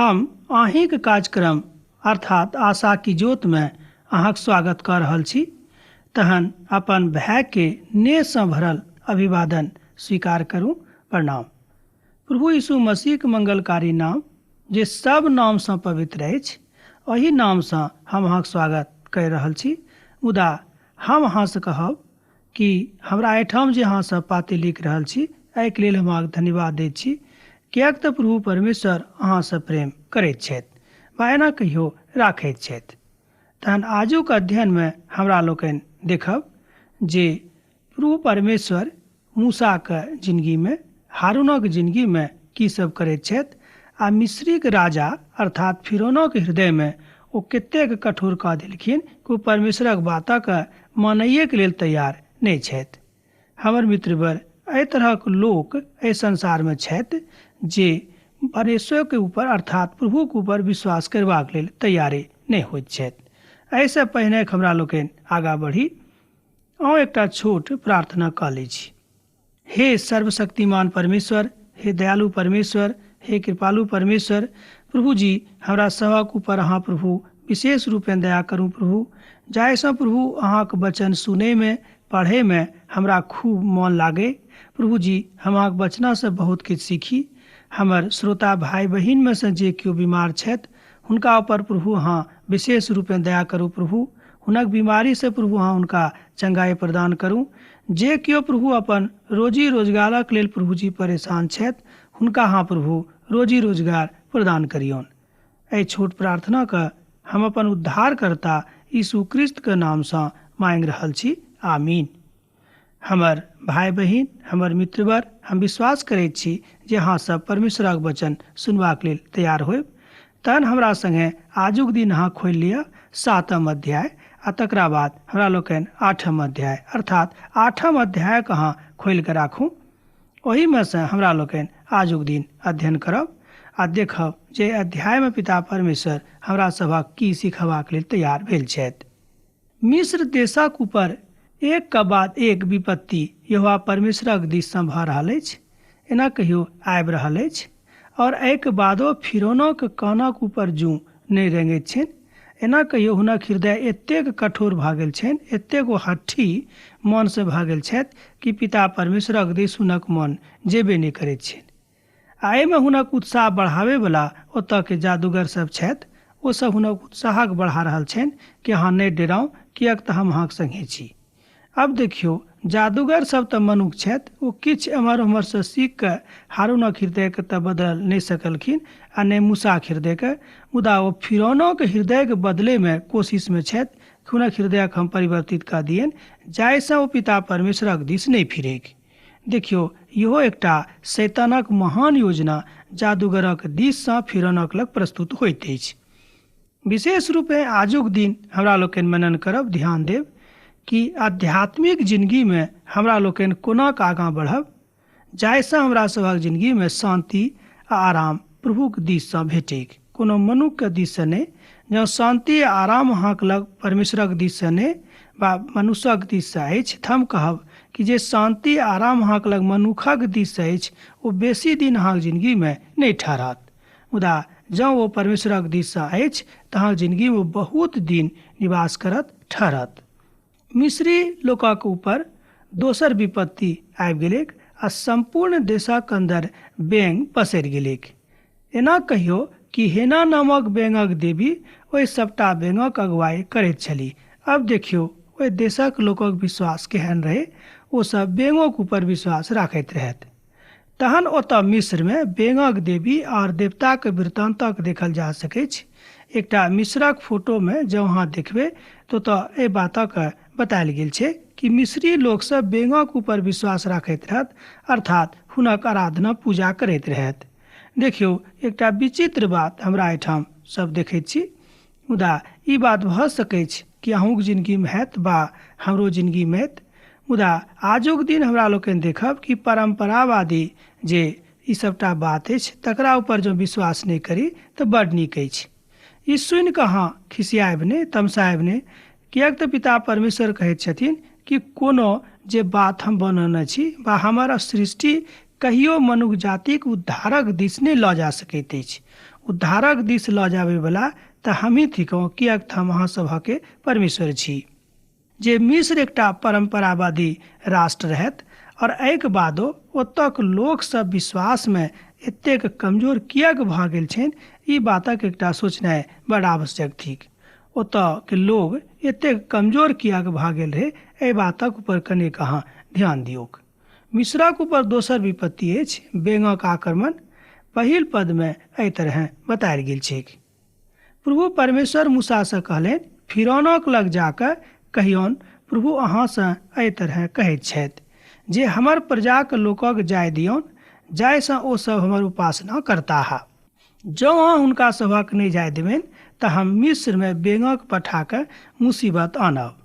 हम अहींक कार्यक्रम अर्थात आशा की ज्योत में अहाँक स्वागत कर रहल छी। तहन अपन भाई के नेह सँ भरल अभिवादन स्वीकार करूं। प्रणाम। प्रभु यीशु मसीह के मंगलकारी नाम जे सब नाम सँ पवित्र अछि, ओही नाम सँ हम अहाँक स्वागत कर रहल छी। मुदा हम अहाँ से कहब कि हमरा एहिठाम जे अहाँ सब पाती लिख रहल छी, एहिके लेल हम अहाँके धन्यवाद दैत छी, किएक तऽ प्रभु परमेश्वर अहाँ से प्रेम करैत छथि वा एना कहियो राखैत छथि। तहन आजुक अध्ययन में हमरा लोकनि देखब जे प्रभु परमेश्वर मूसा के जिंदगी में, हारूनक जिंदगी में की सब करैत छथि आ मिस्रीक राजा अर्थात फिरौनक हृदय में ओ कतेक कठोर कऽ देलखिन कि ओ परमेश्वरक बातक मानैए के लेल तैयार नहीं छथि। हमर मित्रवर, एहि तरहक लोक एहि संसार में छथि जे परमेश्वर के ऊपर अर्थात प्रभु के ऊपर विश्वास करबाक लेल तैयारे नहीं होइत छथि। एहिसँ पहिने हमरा लोकनि आगाँ बढ़ी, अहूँ एकटा छोट प्रार्थना कऽ लै छी। हे सर्वशक्तिमान परमेश्वर, हे दयालु परमेश्वर, हे कृपालु परमेश्वर, प्रभु जी हमरा सभक ऊपर अहाँ प्रभु विशेष रूपें दया करूँ प्रभु, जाहिसँ प्रभु अहाँक वचन सुनै में, पढ़ै में हमरा खूब मन लागे। प्रभु जी हम अहाँक वचनासँ बहुत किछु सीखी। हमर श्रोता भाई बहिन में से जे केओ बीमार छथि हुनका ऊपर प्रभु अहाँ विशेष रूपें दया करू प्रभु, हुनक बीमारी से प्रभु अहाँ हुनका चंगाई प्रदान करू। जे केओ प्रभु अपन रोजी रोजगारक लेल प्रभु जी परेशान छथि हुनका अहाँ प्रभु रोजी रोजगार प्रदान करियौन। एहि छोट प्रार्थना के हम अपन उद्धारकर्ता यीशु क्रिस्त के नाम सँ मांग रहल छी, आमीन। हमर भाई बहिन, हमर मित्रवर, हम विश्वास करैत छी जे अहाँ सब परमेश्वरक वचन सुनबाक लेल तैयार होयब। तहन हमरा संगे आजुक दिन अहाँ खोलि लिअ 7म अध्याय आ तकरा बाद हमरा लोकनि 8म अध्याय अर्थात 8म अध्याय के अहाँ खोलि कऽ राखू। ओही में से हमरा लोकनि आजुक दिन अध्ययन करब आ देखब जे अध्याय में पिता परमेश्वर हमरा सभक की सिखबाक लेल तैयार भेल छथि। मिस्र देशक ऊपर एक के बाद एक विपत्ति यहोवा परमेश्वरक दिस सँ भऽ रहल अछि, एना कहियो आबि रहल अछि, और एहिके बादो फिरौनक कानक ऊपर जूं नहीं रेंगैत छनि। एना कहियो हुनक हृदय एतेक कठोर भऽ गेल छनि, एतेक ओ हठी मन से भऽ गेल छथि कि पिता परमेश्वरक दिस हुनक मन जेबे नहीं करैत छनि। आ एहिमे हुनक उत्साह बढ़ावे वाला ओतऽ के जादूगर सब छथि, ओ सब हुनक उत्साहक बढ़ा रहल छनि कि अहाँ नहीं डराउ, किएक तऽ हम अहाँक संगे छी। अब देखियो, जादूगर सब तऽ मनुख छथि, ओ किछु एम्हर उम्हर से सीख कऽ हारूनक हृदय के तऽ बदल नहीं सकलखिन आ नहीं मूसाक हृदय के, मुदा ओ फिरौनक हृदय के बदले में कोशिश में छथि कि हुनक हृदय के हम परिवर्तित कऽ दियनि, जाहिसँ ओ पिता परमेश्वरक दिस नहीं फिरेक। देखियो, इहो एकटा शैतानक महान योजना जादूगरक दिस सँ फिरौनक लग प्रस्तुत होइत अछि। विशेष रूपे आजुक दिन हमरा लोकनि मनन करब, ध्यान देब कि आध्यात्मिक जिंदगी में हमरा लोकनि कोना आगाँ बढ़ब, जाहिसँ हमरा सभक जिंदगी में शांति आ आराम प्रभुक दिस सँ भेटैक, कोनो मनुष्य के दिस सँ नहीं। जँ शांति आ आराम अहाँक लग परमेश्वरक दिस सँ नहीं वा मनुष्यक दिस सँ अछि, तऽ हम कहब कि जे शांति आ आराम अहाँक लग मनुखक दिस सँ अछि ओ बेसी दिन अहाँक जिंदगी में नहीं ठहरत। मुदा जँ ओ परमेश्वरक दिस सँ अछि तऽ अहाँक जिंदगी में बहुत दिन निवास करत, ठहरत। मिस्री लोकक ऊपर दोसर विपत्ति आबि गेलैक आ संपूर्ण देशक अन्दर बैंग पसरि गेलैक। एना कहियो कि हेना नामक बैंगक देवी ओहि सबटा बैंगक अगुवाई करैत छलीह। अब देखियो ओहि देशक लोकक विश्वास केहन रहे, ओ सब बैंगक ऊपर विश्वास राखैत रहथि। तहन ओतऽ मिस्र में बैंगक देवी और देवताक वृत्तांतक देखल जा सकैत छै। एकटा मिस्रक फोटो में जँ अहाँ देखबै तऽ एहि बातक बतायल गेल छै कि मिस्री लोक सब बैंगक ऊपर विश्वास राखैत रहत, अर्थात हुनक आराधना पूजा करैत रहत। देखियो, एकटा विचित्र बात हमरा एहिठाम सब देखैत छी, मुदा ई बात भऽ सकैत छै कि अहूँक जिंदगी में हैत वा हमरो जिंदगी में हैत। मुदा आजुक दिन हमरा लोकनि देखब कि परम्परावादी जे ई सबटा बात अछि तकरा ऊपर जो विश्वास नहीं करी तऽ बड़ नीक अछि। ई सुनि कऽ अहाँ खिसियाएब नहि, तमसाएब नहि, किएक तऽ पिता परमेश्वर कहैत छथिन कि कोनो जे बात हम बनौने छी वा हमर सृष्टि कहियो मनुष्य जातिक उद्धारक दिस नहि लऽ जा सकैत अछि। उद्धारक दिस लऽ जाबे वाला तऽ हमही थिकौं, किएक तऽ हम अहाँ सभके परमेश्वर छी। जे मिस्र एकटा परम्परावादी राष्ट्र रहत और एहिके बादो ओतक लोकसभ विश्वासमे एतेक कमजोर किएक भऽ गेल छनि, ई बातक एकटा सोचनाइ बड़ आवश्यक थिक। ओतऽ लोग एतेक कमजोर किएक भऽ गेल रहे, एहि बातक ऊपर कनेक अहाँ ध्यान दियौक। मिस्रक ऊपर दोसर विपत्ति अछि बैंगक आक्रमण। पहिल पदमे एहि तरह बतायल गेल छैक। प्रभु परमेश्वर मूसासँ कहलनि, फिरौनक लग जाकऽ कहियौन, प्रभु अहाँसँ एहि तरह कहैत छथि जे हमर प्रजाक लोकक जाय दियौन, जाहिसँ ओसभ हमर उपासना करताह। जँ अहाँ हुनका सभक नहि जाय देबनि तऽ हम मिस्रमे बैंगक पठाकऽ मुसीबत आनब।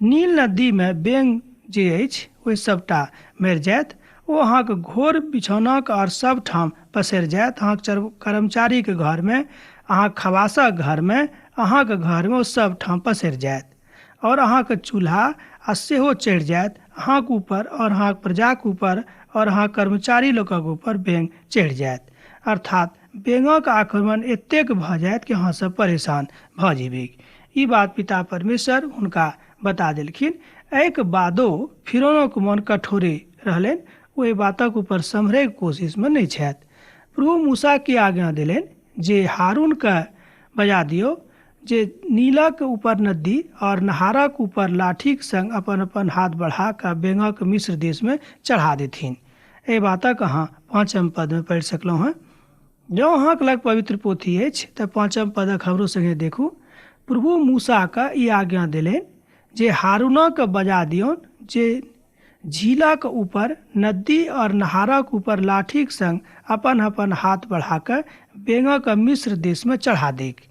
नील नदीमे बैंग जे अछि ओहि सभटा मरि जायत। ओ अहाँके घोर बिछौनाक और सब ठाम पसरि जायत। अहाँके कर्मचारीके घरमे, अहाँके खवासक घरमे, अहाँके घरमे ओ सब ठाम पसरि जायत। और अहाँके चूल्हा आ सेहो चढ़ि जायत अहाँके ऊपर और अहाँके प्रजाके ऊपर और अहाँके कर्मचारी लोकक ऊपर बैंग चढ़ि जायत। अर्थात बैंगक आक्रमण एतेक भऽ जायत कि अहाँ सब परेशान भऽ जेबै। ई बात पिता परमेश्वर हुनका बता देलखिन। एहिके बादो फिरौनक मन कठोरे रहलनि, ओ एहि बातक ऊपर सम्हरैके कोशिशमे नहि छथि। प्रभु मूसा की आज्ञा देलनि जे हारूनके बजा दियौ जे नीलक ऊपर नदी और नहारक ऊपर लाठीक संग अपन अपन हाथ बढ़ा कऽ बैंगक मिस्र देशमे चढ़ा देथिन। एहि बातक अहाँ 5म पदमे पढ़ि सकलहुँ हेँ। जँ अहाँके लग पवित्र पोथी अछि तऽ 5म पदक हमरो संगे देखू। प्रभु मूसाके ई आज्ञा देलनि जे हारूनक बजा दियौन जे झीलक ऊपर नदी और नहारक ऊपर लाठीक संग अपन अपन हाथ बढ़ाकऽ बैंगक मिस्र देशमे चढ़ा देक।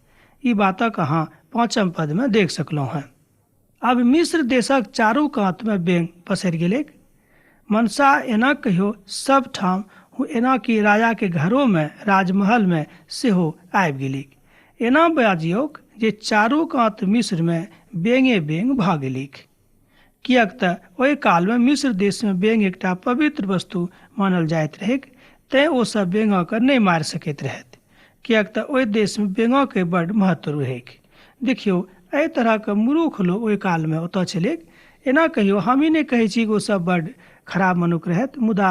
ई बातक अहाँ 5म पदमे देख सकलहुँ हेँ। अब मिस्र देशक चारू कातमे बैंग पसरि गेलैक। मनसा एना कहियो सब ठाम, एना कि राजाके घरोमे, राजमहलमे सेहो आबि गेलैक। एना बाजियौक जे चारू कात मिस्रमे बैंगे बैंग भऽ गेलैक। किएक तऽ ओहि कालमे मिस्र देशमे बैंग एकटा पवित्र वस्तु मानल जाइत रहैक, तेँ ओसभ बैंगके नहि मारि सकैत रहथि, किएक तऽ ओहि देशमे बैंगके बड्ड महत्व रहैक। देखियौ, एहि तरहके मूर्ख लोक ओहि कालमे ओतऽ छलैक। एना कहियो हम ही नहि कहै छी कि ओसभ बड्ड खराब मनुख रहथि, मुदा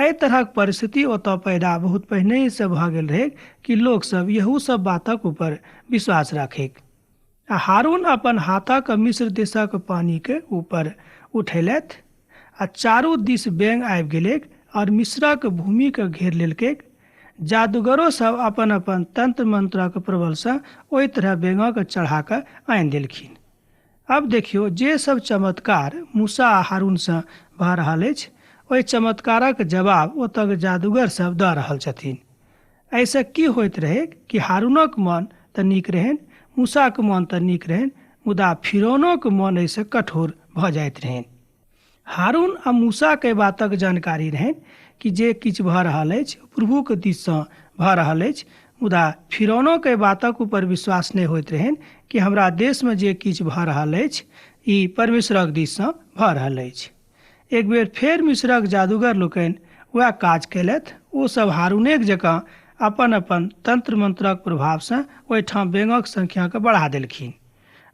एहि तरहक परिस्थिति ओतऽ पैदा बहुत पहिनहिसँ भऽ गेल रहैक कि लोकसभ यहू सब बातक ऊपर विश्वास राखैक। आ हारून अपन हाथक मिस्र देशक पानीके ऊपर उठेलथि आ चारू दिस बैंग आबि गेलैक और मिस्रक भूमिके घेर लेलकैक। जादूगरो सब अपन अपन तंत्र मंत्रक प्रबलसँ ओहि तरह बैंगक चढ़ा कऽ आनि देलखिन। अब देखियौ, जे सब चमत्कार मूसा आ हारूनसँ भऽ रहल अछि, ओहि चमत्कारक जवाब ओतऽ जादूगर सब दऽ रहल छथिन। एहिसँ की होइत रहै कि हारूनक मन तऽ नीक रहनि, मूसाके मन तऽ नीक रहनि, मुदा फिरौनोके मन एहिसँ कठोर भऽ जाइत रहनि। हारून आ मूसाके बातक जानकारी रहनि कि जे किछु भऽ रहल अछि प्रभुके दिससँ भऽ रहल अछि, मुदा फिरौनोके बातक ऊपर विश्वास नहि होइत रहनि कि हमरा देशमे जे किछु भऽ रहल अछि ई परमेश्वरक दिससँ भऽ रहल अछि। एक बेर फेर मिस्रक जादूगर लोकनि वएह काज केलथि। ओसभ हारूनेक जकाँ अपन अपन तंत्र मंत्रक प्रभावसँ ओहिठाम बैंगक संख्याके बढ़ा देलखिन।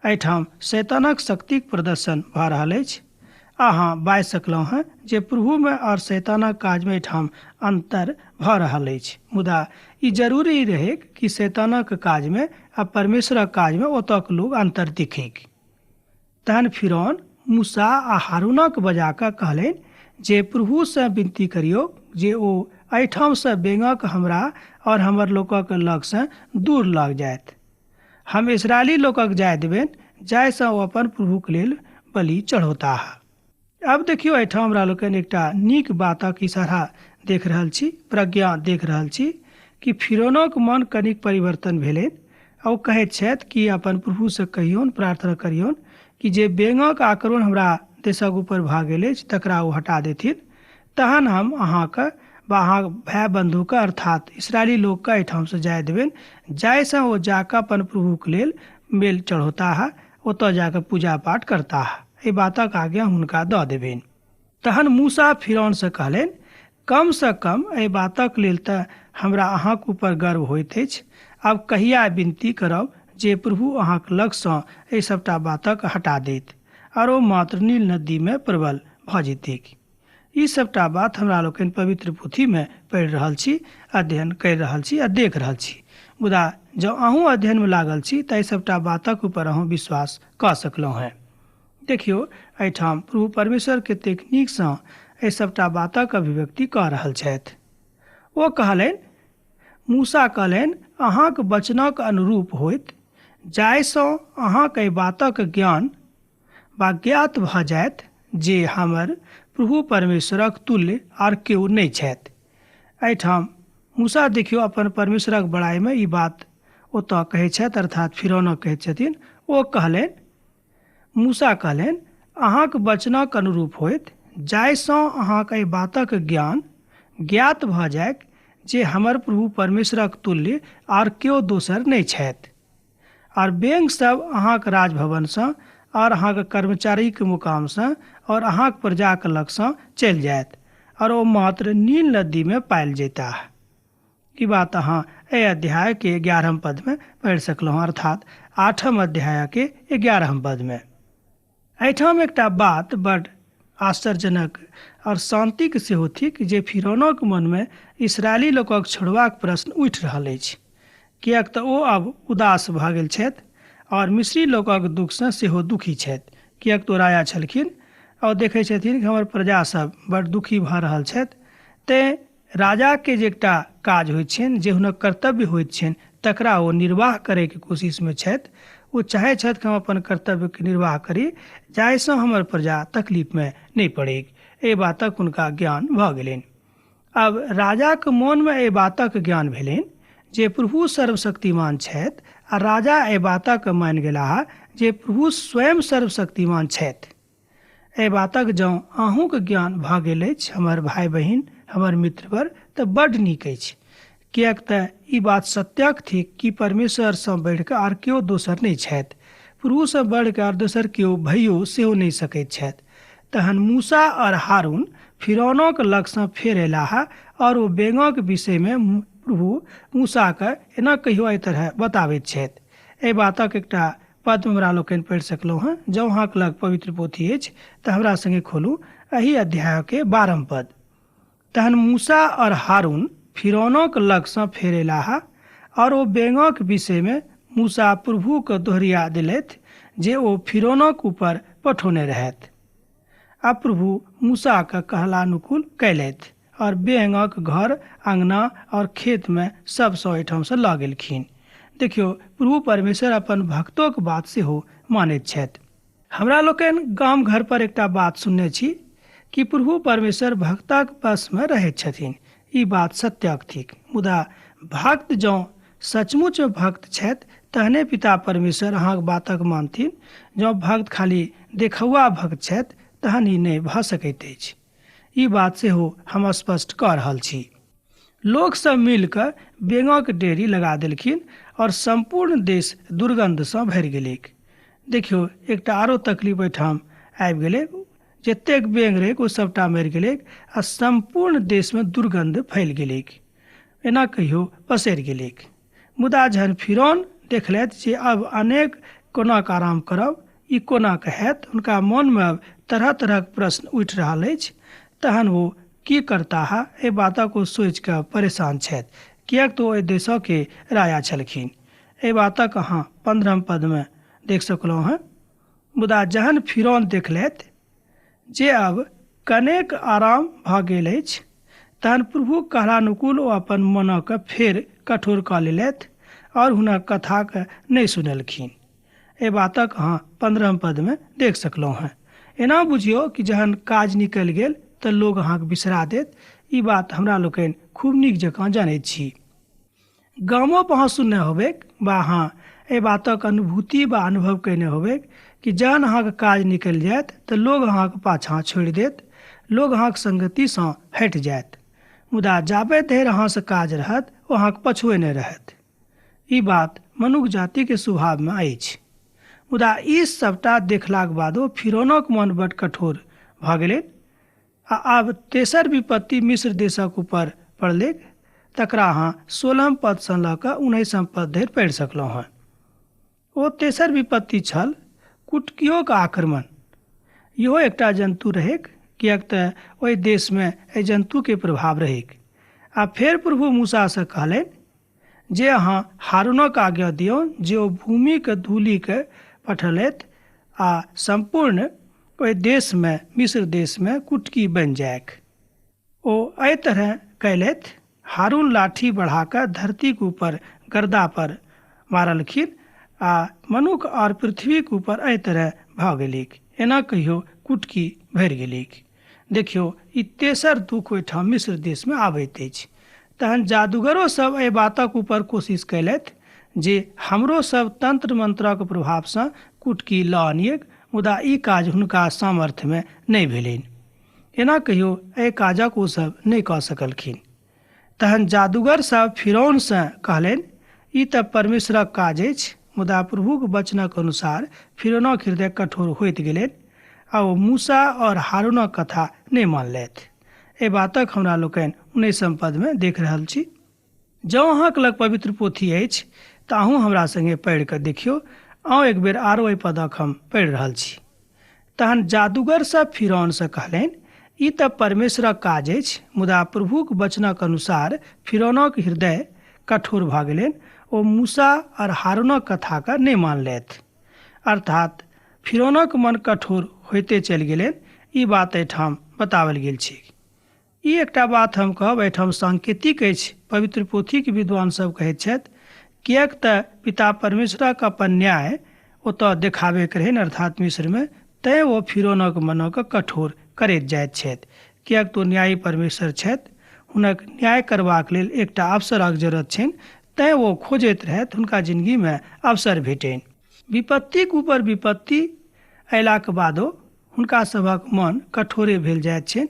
एहिठाम शैतानक शक्तिक प्रदर्शन भऽ रहल अछि। अहाँ बाजि सकलहुँ हेँ जे प्रभुमे और शैतानक काजमे एहिठाम अन्तर भऽ रहल अछि, मुदा ई जरूरी रहै कि शैतानक काजमे आ परमेश्वरक काजमे ओतऽक लोक अन्तर दिखैक। तहन फिरौन मूसा आ हारूनक बजा कऽ कहलनि जे प्रभुसँ विनती करियौ जे ओ एहिठामसँ बैंगक हमरा और हमर लोकक लगसँ दूर लग जायत। हम इस्राएली लोकक जाय देबनि, जाहिसँ ओ अपन प्रभुक लेल बलि चढ़ौताह। अब देखियौ, एहिठाम हमरा लोकनि एकटा नीक बातक इशारा देख रहल छी, प्रज्ञा देख रहल छी कि फिरौनक मन कनिक परिवर्तन भेलनि। आ ओ कहैत छथि कि अपन प्रभुसँ कहियौन, प्रार्थना करियौन कि जे बैंगक आक्रमण हमरा देशक ऊपर भऽ गेल अछि तकरा ओ हटा देथिन। तहन हम अहाँके वा अहाँ भाय बन्धुके अर्थात इसराइली लोकके एहिठामसँ जाय देबनि, जाहिसँ ओ जाकऽ अपन प्रभुके लेल मेल चढ़ौताह, ओतऽ जाकऽ पूजा पाठ करताह। एहि बातक आज्ञा हुनका दऽ देबनि। तहन मूसा फिरौनसँ कहलनि, कमसँ कम एहि बातक लेल तऽ हमरा अहाँक ऊपर गर्व होइत अछि। आब कहिया विनती करब जे प्रभु अहाँक लगसँ एहि सबटा बातक हटा देत और ओ मात्र नील नदी में प्रबल भऽ जेतैक। ई सबटा बात हमरा लोकनि पवित्र पोथी में पढ़ि रहल छी, अध्ययन कर रहल छी आ देख रहल छी। मुदा जँ अहूँ अध्ययन में लागल छी तऽ एहि सबटा बातक ऊपर अहूँ विश्वास कऽ सकलहुँ हैं। देखियौ, एहिठाम प्रभु परमेश्वर कतेक नीकसँ एहि सबटा बातक अभिव्यक्ति कऽ रहल छथि। ओ कहलनि, मूसा कहलनि, अहाँक वचनक अनुरूप होइत, जाहिसँ अहाँक एहि बातक ज्ञान वा ज्ञात भऽ जायत जे हमर प्रभु परमेश्वरक तुल्य आर केओ नहि छथि। एहिठाम मूसा देखियौ अपन परमेश्वरक बड़ाई में ई बात ओतऽ कहै छथि, अर्थात फिरौनक कहैत छथिन। ओ कहलनि, मूसा कहलनि, अहाँक वचनक अनुरूप होइत, जाहिसँ अहाँक एहि बातक ज्ञान ज्ञात भऽ जायक जे हमर प्रभु परमेश्वरक तुल्य आर केओ दोसर नहि छथि। आर बैंक सब अहाँक राजभवनसँ और अहाँक कर्मचारीक मुकामसँ और अहाँक प्रजाक लगसँ चलि जायत और ओ मात्र नील नदी में पायल जेताह। ई बात अहाँ एहि अध्याय के 11 पद में पढ़ि सकलहुँ, अर्थात 8 अध्याय के 11 पद में। एहिठाम एकटा बात बड़ आश्चर्यजनक और शांतिक सेहो थिक जे फिरौनक मन में इसराइली लोकक छोड़बाक प्रश्न उठि रहल अछि, किएक तऽ ओ आब उदास भऽ गेल छथि और मिस्री लोकक दुखसँ सेहो दुखी छथि, किएक तऽ राजा छलखिन और देखै छथिन कि हमर प्रजा सब बड़ दुखी भऽ रहल छथि। तेँ राजा के जे एकटा काज होइत छनि, जे हुनक कर्तव्य होइत छनि, तकरा ओ निर्वाह करैके कोशिश में छथि। ओ चाहै छथि कि हम अपन कर्तव्यके निर्वाह करी, जाहिसँ हमर प्रजा तकलीफ में नहि पड़ैक। एहि बातक हुनका ज्ञान भऽ गेलनि। अब राजाक मोन में एहि बातक ज्ञान भेलनि जे प्रभु सर्वशक्तिमान छथि आ राजा एहि बातक मानि गेलाह जे प्रभु स्वयं सर्वशक्तिमान छथि। एहि बातक जँ अहूँक ज्ञान भऽ गेल अछि हमर भाय बहिन, हमर मित्रवर, तऽ बड्ड नीक अछि, किएक तऽ ई बात सत्यक थिक कि परमेश्वरसँ बढ़ि कऽ आर केओ दोसर नहि छथि। प्रभुसँ बढ़ि कऽ आर दोसर केओ भइयो सेहो नहि सकैत छथि। तहन मूसा और हारून फिरौनक लगसँ फेर अयलाह और ओ बैंगक विषय में प्रभु मूसाके एना कहियो एहि तरह बताबैत छथि। एहि बातक एकटा पद हमरा लोकनि पढ़ि सकलहुँ हैं। जँ अहाँक लग पवित्र पोथी अछि तऽ हमरा संगे खोलू एही अध्याय के 12 पद। तहन मूसा और हारून फिरौनक लगसँ फेर अयलाह और ओ बैंगक विषय में मूसा प्रभुके दोहरिया देलथि जे ओ फिरौनक ऊपर पठौने रहथि। आ प्रभु मूसाके कहलानुकूल कयलथि और बैंगक घर, अंगना और खेत में सबसँ ओहिठामसँ लऽ गेलखिन। देखियौ, प्रभु परमेश्वर अपन भक्तोक बात सेहो मानैत छथि। हमरा लोकनि गाम घर पर एकटा बात सुनने छी कि प्रभु परमेश्वर भक्तक बस में रहैत छथिन। ई बात सत्यक थिक। मुदा भक्त जँ सचमुच भक्त छथि तहने पिता परमेश्वर अहाँक बातक मानथिन। जँ भक्त खाली देखौआ भक्त छथि तहन ई नहि भऽ सकैत अछि। ई बात सेहो हम स्पष्ट कऽ रहल छी। लोक सब मिल कऽ बैंगक डेरी लगा देलखिन और संपूर्ण देश दुर्गंधसँ भरि गेलैक। देखियौ, एकटा आरो तकलीफ एहिठाम आबि गेलै। जतेक बैंग रहैक ओ सबटा मरि गेलैक आ संपूर्ण देश में दुर्गंध फैल गेलैक, एना कहियो पसरि गेलैक। मुदा जहन फिरौन देखलथि जे अब अनेक कोनाक आराम करब, ई कोनाक हैत, हुनका मन में तरह तरहक प्रश्न उठि रहल अछि, तहन ओ की करताह एहि बातक ओ सोचि कऽ परेशान छथि, किएक तऽ ओ एहि देशके राजा छलखिन। एहि बातक अहाँ 15 पद में देख सकलहुँ हैं। मुदा जहन फिरौन देखलथि जे अब कनेक आराम भऽ गेल अछि, तहन प्रभु कहलानुकूल ओ अपन मनके फेर कठोर कऽ लेलथि और हुनक कथाके नहि सुनलखिन। एहि बातक अहाँ 15 पद में देख सकलहुँ हैं। एना बुझियौ कि जहन काज निकलि गेल तऽ लोग अहाँके बिसरा देत। ई बात हमरा लोकनि खूब नीक जकाँ जानैत छी। गामो पर अहाँ सुनने होबेक बा अहाँ एहि बातक अनुभूति बा अनुभव कयने होबेक कि जहन अहाँके काज निकलि जायत तऽ लोग अहाँके पाछाँ छोड़ि देत, लोग अहाँके संगतिसँ हटि जायत। मुदा जाबे धरि अहाँसँ काज रहत ओ अहाँके पछुए नहि रहत। ई बात मनुष्य जातिके स्वभावमे अछि। मुदा ई सबटा देखलाक बादो फिरौनक मन बड्ड कठोर भऽ गेलै आ आब तेसर विपत्ति मिस्र देशक ऊपर पड़लै। तकरा अहाँ 16 पद सँ लऽ कऽ 19 पद धरि पढ़ि सकलहुँ हँ। ओ तेसर विपत्ति छल कुटकियोक आक्रमण। इहो एकटा जन्तु रहैक, किएक तऽ ओहि देशमे एहि जन्तुके प्रभाव रहैक। आ फेर प्रभु मूसासँ कहलनि जे अहाँ हारूनक आज्ञा दियौ जे ओ भूमिके धूलिके पठलथि आ सम्पूर्ण ओहि देशमे मिस्र देशमे कुटकी बनि जायक। ओ एहि तरह कयलथि। हारून लाठी बढ़ाकऽ धरतीके ऊपर गर्दा पर मारलखिन आ मनुख और पृथ्वीके ऊपर एहि तरह भऽ गेलिक। एना कहियो कुटकी भरि गेलिक। देखियौ, ई तेसर दुख ओहिठाम मिस्र देशमे आबैत अछि। तहन जादूगरो सब एहि बातक ऊपर कोशिश कयलथि जे हमरो सब तंत्र मंत्रक प्रभावसँ कुटकी लऽ आनियक, मुदा ई काज हुनका सामर्थ्यमे नहि भेलनि। एना कहियो एहि काजक ओसभ नहि कऽ सकलखिन। तहन जादूगर सब फिरौनसँ कहलनि, ई तऽ परमेश्वरक काज अछि। मुदा प्रभुक वचनक अनुसार फिरौनक हृदय कठोर होइत गेलनि आ ओ मूसा और हारूनक कथा नहि मानलथि। एहि बातक हमरा लोकनि 19 पदमे देख रहल छी। जँ अहाँके लग पवित्र पोथी अछि तऽ अहूँ हमरा संगे पढ़ि कऽ देखियौ। अहूँ एक बेर आरो एहि पदक हम पढ़ि रहल छी। तहन जादूगर सब फिरौनसँ कहलनि, ई तऽ परमेश्वरक काज अछि। मुदा प्रभुक वचनक अनुसार फिरौनक हृदय कठोर भऽ गेलनि। ओ मूसा और हारूनक कथाके नहि मानलथि। अर्थात फिरौनक मन कठोर होइते चलि गेलनि। ई बात एहिठाम बताओल गेल छै। ई एकटा बात हम कहब एहिठाम सांकेतिक अछि। पवित्र पोथीके विद्वान सब कहैत छथि, किएक तऽ पिता परमेश्वरक अपन न्याय ओतऽ देखाबैके रहनि, अर्थात मिस्रमे, तैँ ओ फिरौनक मनके कठोर करैत जाइत छथि। किएक तऽ ओ न्यायी परमेश्वर छथि। हुनक न्याय करबाक लेल एकटा अवसरक जरूरत छनि, तैँ ओ खोजैत रहथि हुनका जिन्दगीमे अवसर भेटनि। विपत्तिक ऊपर विपत्ति अयलाक बादो हुनका सभक मन कठोरे भेल जाइत छनि,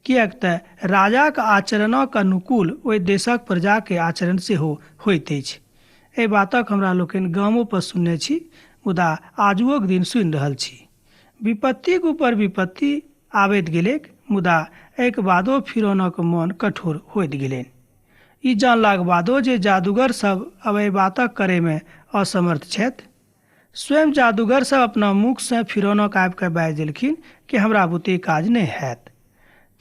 किएक तऽ राजाक आचरणक अनुकूल ओहि देशक प्रजाके आचरण सेहो होइत अछि। एहि बातक हमरा लोकनि गामो पर सुनने छी, मुदा आजुओक दिन सुनि रहल छी। विपत्तिक ऊपर विपत्ति आबैत गेलैक, मुदा एहिके बादो फिरौनक मन कठोर होइत गेलनि। ई जानलाक बादो जे जादूगर सब अब एहि बातक करैमे असमर्थ छथि। स्वयं जादूगर सब अपना मुखसँ फिरौनक आबि कऽ बाजि देलखिन कि हमरा बुते काज नहि हैत।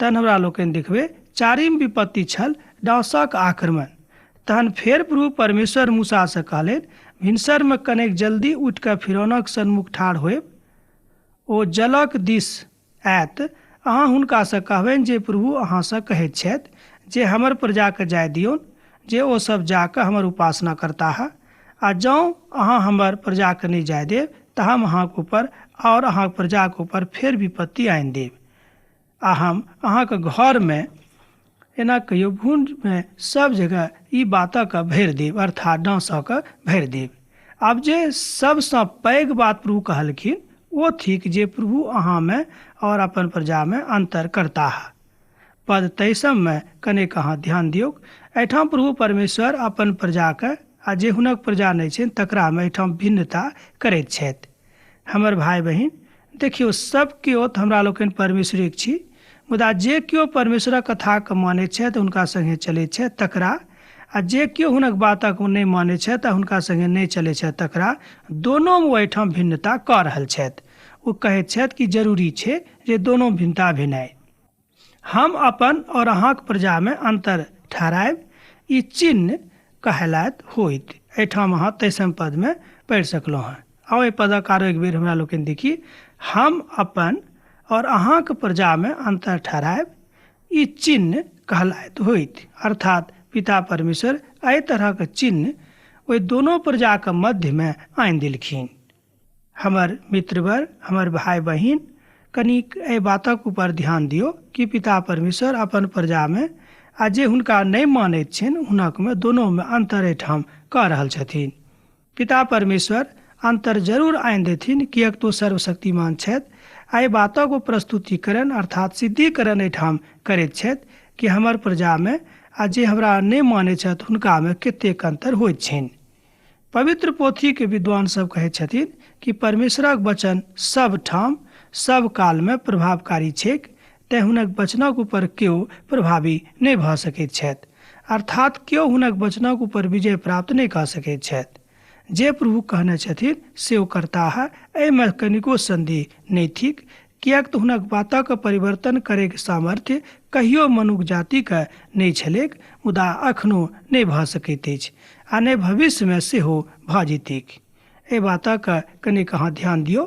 तहन हमरा लोकनि देखबै चारिम विपत्ति छल डाँसक आक्रमण। तहन फेर प्रभु परमेश्वर मूसासँ कहलनि, भिनसरमे कनेक जल्दी उठि कऽ फिरौनक सन्मुख ठाढ़ होयब। ओ जलक दिस आयत। अहाँ हुनकासँ कहबनि जे प्रभु अहाँसँ कहैत छथि जे हमर प्रजाके जाय दियौन, जे ओसभ जाकऽ हमर उपासना करताह। आ जँ अहाँ हमर प्रजाके नहि जाय देब तऽ हम अहाँके ऊपर और अहाँके प्रजाके ऊपर फेर विपत्ति आनि देब। आ हम अहाँके घरमे एना कहियो भूमिमे सब जगह ई बातक भरि देब, अर्थात डाँसक भरि देब। आब जे सबसँ पैघ बात प्रभु कहलखिन ओ थिक जे प्रभु अहाँमे और अपन प्रजामे अन्तर करताह। पद 23 कनेक अहाँ ध्यान दियौ। एहिठाम प्रभु परमेश्वर अपन प्रजाके आ जे हुनक प्रजा नहि छनि तकरामे एहिठाम भिन्नता करैत छथि। हमर भाय बहिन, देखियौ, सब केओ तऽ हमरा लोकनि परमेश्वरक छी, मुदा जे केओ परमेश्वरक कथाके मानैत छथि हुनका सङ्गे चलैत छथि तकरा, आ जे केओ हुनक बातक नहि मानैत छथि आ हुनका सङ्गे नहि चलैत छथि तकरा, दोनोमे ओ एहिठाम भिन्नता कऽ रहल छथि। ओ कहैत छथि कि जरूरी छै जे दोनो भिन्नता भेनाइ। हम अपन और अहाँक प्रजामे अन्तर ठहरायब, ई चिन्ह कहलाइत होइत। एहिठाम अहाँ 23 पदमे पढ़ि सकलहुँ हँ। आउ एहि पदक आरो एक बेर हमरा लोकनि देखी। हम अपन और अहाँक प्रजामे अन्तर ठहरायब, ई चिन्ह कहलाइत होइत। अर्थात पिता परमेश्वर एहि तरहक चिन्ह ओहि दोनों प्रजाके मध्यमे आनि देलखिन। हमर मित्रवर, हमर भाई बहिन, कनिक एहि बातक ऊपर ध्यान दियौ कि पिता परमेश्वर अपन प्रजामे आ जे हुनका नहि मानैत छनि हुनकमे दोनोमे अन्तर एहिठाम कऽ रहल छथिन। पिता परमेश्वर अन्तर जरूर आनि देथिन, किएक तो सर्वशक्तिमान छथि। एहि बातक ओ प्रस्तुतिकरण अर्थात सिद्धिकरण एहिठाम करैत छथि कि हमर प्रजामे आ जे हमरा नहि मानैत छथि हुनकामे कतेक अन्तर होइत छनि। पवित्र पोथीके विद्वान सब कहैत छथिन कि परमेश्वरक वचन सब ठाम सब कालमे प्रभावकारी छैक, तेँ हुनक वचनक ऊपर केओ प्रभावी नहि भऽ सकैत छथि। अर्थात केओ हुनक वचनक ऊपर विजय प्राप्त नहीं कऽ सकैत छथि। जे प्रभु कहने छथिन से ओ करता है, एहिमे कनिको संदेह नहि थिक, किएक तऽ हुनक बातक परिवर्तन करैके सामर्थ्य कहियो मनुष्य जातिके नहि छलैक, मुदा अखनो नहि भऽ सकैत अछि आ नहि भविष्यमे सेहो भऽ जेतैक। एहि बातक कनिक अहाँ ध्यान दियौ।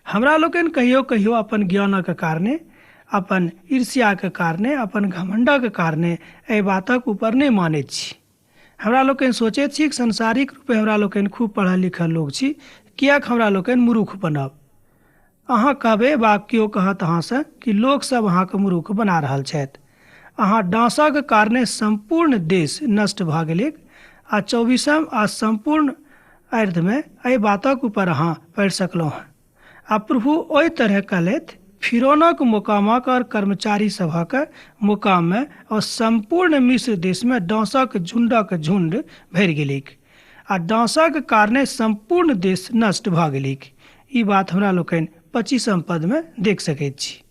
हमरा लोकनि कहियो कहियो अपन ज्ञानक कारणे, अपन ईर्ष्याके कारणे, अपन घमण्डक कारणे एहि बातक ऊपर नहि मानैत छी। हमरा लोकनि सोचैत छी कि संसारिक रूपे हमरा लोकनि खूब पढ़ल लिखल लोक छी, किएक हमरा लोकनि मूर्ख बनब। अहाँ कहबै वा केओ कहत अहाँसँ कि लोकसभ अहाँके मूर्ख बना रहल छथि। अहाँ डाँसक कारणे सम्पूर्ण देश नष्ट भऽ गेलै आ 24म आ सम्पूर्ण अर्धमे एहि बातक ऊपर अहाँ पढ़ि सकलहुँ हँ। आ प्रभु ओहि तरह कहलथि, फिरौनक मोकामक और कर्मचारी सभक मोकाममे और सम्पूर्ण मिस्र देशमे डाँसक झुंडक झुंड भरि गेलैक आ डाँसक कारणे सम्पूर्ण देश नष्ट भऽ गेलैक। ई बात हमरा लोकनि 25म पदमे देख सकैत छी।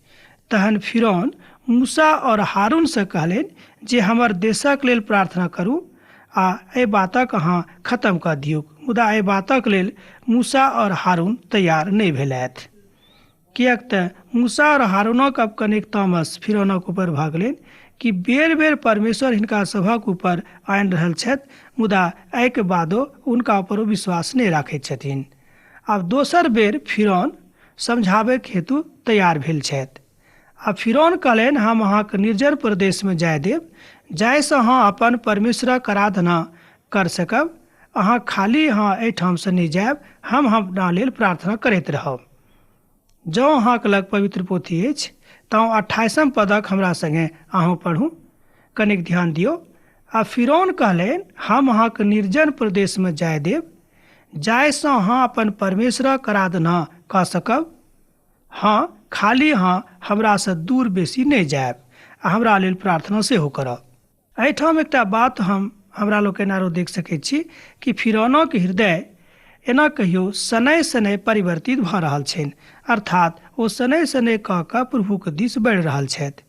तहन फिरौन मूसा और हारूनसँ कहलनि जे हमर देशक लेल प्रार्थना करू आ एहि बातक अहाँ खत्म कऽ दियौ, मुदा एहि बातक लेल मूसा और हारून तैयार नहि भेलथि। किएक तऽ मूसा और हारूनक अब कनेक तामस फिरौनक ऊपर भऽ गेलनि कि बेर बेर परमेश्वर हिनका सभक ऊपर आनि रहल छथि, मुदा एहिके बादो हुनका ऊपर ओ विश्वास नहि राखैत छथिन। आब दोसर बेर फिरौन समझाबैके हेतु तैयार भेल छथि। आ फिरौन कहलनि, हम अहाँके निर्जन प्रदेशमे जाय देब, जाहिसँ अहाँ अपन परमेश्वरक आराधना कर सकब। अहाँ खाली अहाँ एहिठामसँ नहि जायब, हम अपना लेल प्रार्थना करैत रहब। जँ अहाँके लग पवित्र पोथी अछि तऽ 28म पदक हमरा सङ्गे अहूँ पढ़ू, कनिक ध्यान दियौ। आ फिरौन कहलनि, हम अहाँके निर्जन प्रदेशमे जाय देब, जाहिसँ अहाँ अपन परमेश्वरक आराधना कऽ सकब। हाँ, खाली अहाँ हमरासँ दूर बेसी नहि जायब आ हमरा लेल प्रार्थना सेहो करब। एहिठाम एकटा बात हमरा लोकनि आरो देख सकैत छी कि फिरौनक हृदय एना कहियो शनै शनै परिवर्तित भऽ रहल छनि, अर्थात ओ शनै शनै कऽ कऽ प्रभुके दिस बढ़ि रहल छथि।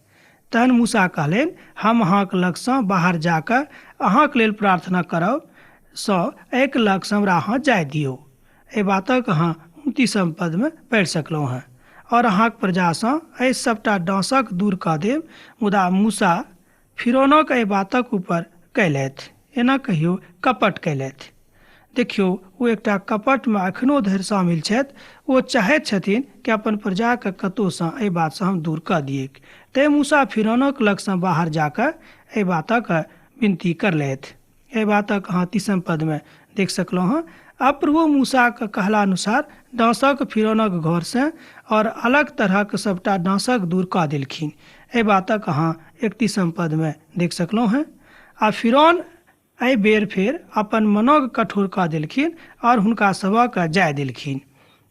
तहन मूसा कहलनि, हम अहाँके लगसँ बाहर जाकऽ अहाँके लेल प्रार्थना करब, एक लगसँ हमरा अहाँ जाय दियौ। एहि बातक अहाँ 29म पदमे पढ़ि सकलहुँ हँ। और अहाँके प्रजासँ एहि सबटा डाँसक दूर कऽ देब, मुदा मूसा फिरौनक एहि बातक ऊपर कयलथि, एना कहियो कपट कयलथि। देखियौ, ओ एकटा कपटमे एखनो धरि शामिल छथि। ओ चाहैत छथिन कि अपन प्रजाके कतहुसँ एहि बातसँ हम दूर कऽ दियैक। तैँ मूसा फिरौनक लगसँ बाहर जाकऽ एहि बातक विनती करलथि। एहि बातक अहाँ 30म पदमे देख सकलहुँ हँ। अब प्रभु मूसाके कहला अनुसार डाँसक फिरौनक घरसँ और अलग तरहक सबटा डाँसक दूर कऽ देलखिन। एहि बातक अहाँ 31म पदमे देख सकलहुँ हँ। आ फिरौन एहि बेर फेर अपन मनक कठोर कऽ देलखिन और हुनका सभक जाय देलखिन।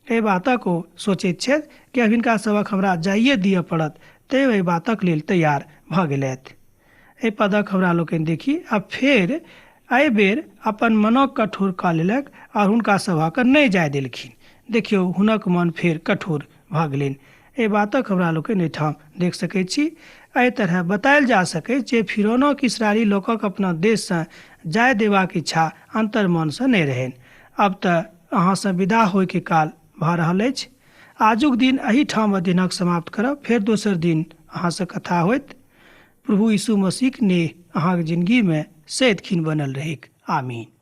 एहि बातक ओ सोचैत छथि कि अब हिनका सभक हमरा जाइए दिअ पड़त, तैँ एहि बातक लेल तैयार भऽ गेलथि। एहि पदक हमरा लोकनि देखी, अब फेर एहि बेर अपन मनक कठोर कऽ लेलक और हुनका सभक नहि जाय देलखिन। देखियौ, हुनक मन फेर कठोर भऽ गेलनि। एहि बातक हमरा लोकनि एहिठाम देख सकैत छी। एहि तरह बतायल जा सकै जे फिरौनक इस्राएली लोकक अपना देशसँ जाय देबाक इच्छा अंतर्मनसँ नहि रहनि। अब तऽ अहाँसँ विदा होयके काल भऽ रहल अछि। आजुक दिन एहिठाम अध्ययनक समाप्त करब, फेर दोसर दिन अहाँसँ कथा होइत। प्रभु यीशु मसीहक नेह अहाँके जिंदगीमे सदिखन बनल रहैक। आमीन।